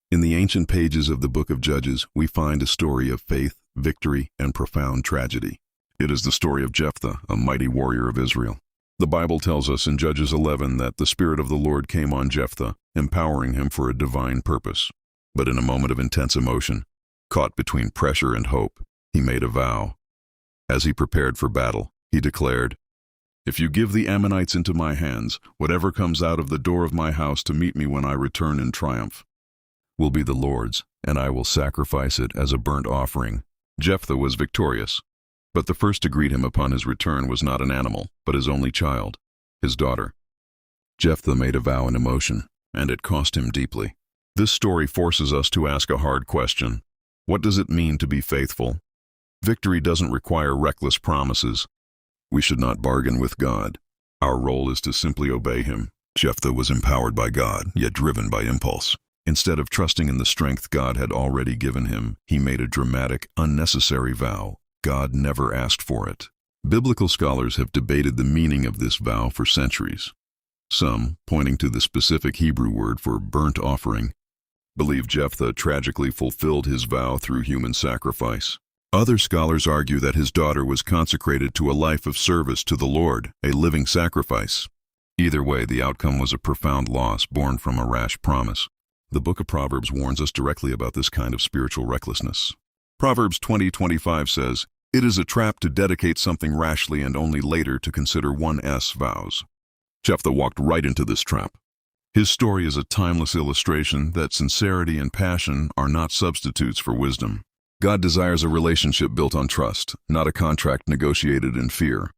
In the ancient pages of the book of Judges, we find a story of faith, victory, and profound tragedy. It is the story of Jephthah, a mighty warrior of Israel. The Bible tells us in Judges 11 that the Spirit of the Lord came on Jephthah, empowering him for a divine purpose. But in a moment of intense emotion, caught between pressure and hope, he made a vow. As he prepared for battle, he declared, "If you give the Ammonites into my hands, whatever comes out of the door of my house to meet me when I return in triumph will be the Lord's, and I will sacrifice it as a burnt offering." Jephthah was victorious, but the first to greet him upon his return was not an animal, but his only child, his daughter. Jephthah made a vow in emotion, and it cost him deeply. This story forces us to ask a hard question. What does it mean to be faithful? Victory doesn't require reckless promises. We should not bargain with God. Our role is to simply obey him. Jephthah was empowered by God, yet driven by impulse. Instead of trusting in the strength God had already given him, he made a dramatic, unnecessary vow. God never asked for it. Biblical scholars have debated the meaning of this vow for centuries. Some, pointing to the specific Hebrew word for burnt offering, believe Jephthah tragically fulfilled his vow through human sacrifice. Other scholars argue that his daughter was consecrated to a life of service to the Lord, a living sacrifice. Either way, the outcome was a profound loss born from a rash promise. The book of Proverbs warns us directly about this kind of spiritual recklessness. Proverbs 20:25 says, "It is a trap to dedicate something rashly and only later to consider one's vows." Jephthah walked right into this trap. His story is a timeless illustration that sincerity and passion are not substitutes for wisdom. God desires a relationship built on trust, not a contract negotiated in fear.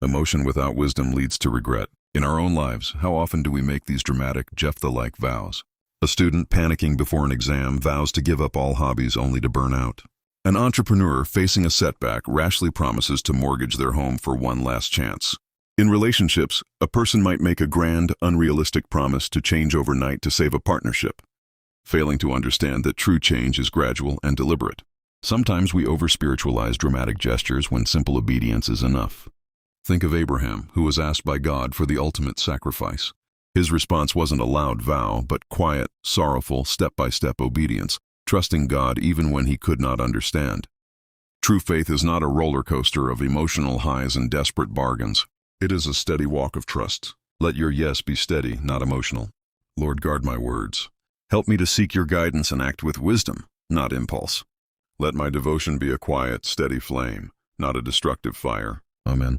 Emotion without wisdom leads to regret. In our own lives, how often do we make these dramatic, Jephthah-like vows? A student panicking before an exam vows to give up all hobbies only to burn out. An entrepreneur facing a setback rashly promises to mortgage their home for one last chance. In relationships, a person might make a grand, unrealistic promise to change overnight to save a partnership, failing to understand that true change is gradual and deliberate. Sometimes we over-spiritualize dramatic gestures when simple obedience is enough. Think of Abraham, who was asked by God for the ultimate sacrifice. His response wasn't a loud vow, but quiet, sorrowful, step-by-step obedience, trusting God even when he could not understand. True faith is not a roller coaster of emotional highs and desperate bargains. It is a steady walk of trust. Let your yes be steady, not emotional. Lord, guard my words. Help me to seek your guidance and act with wisdom, not impulse. Let my devotion be a quiet, steady flame, not a destructive fire. Amen.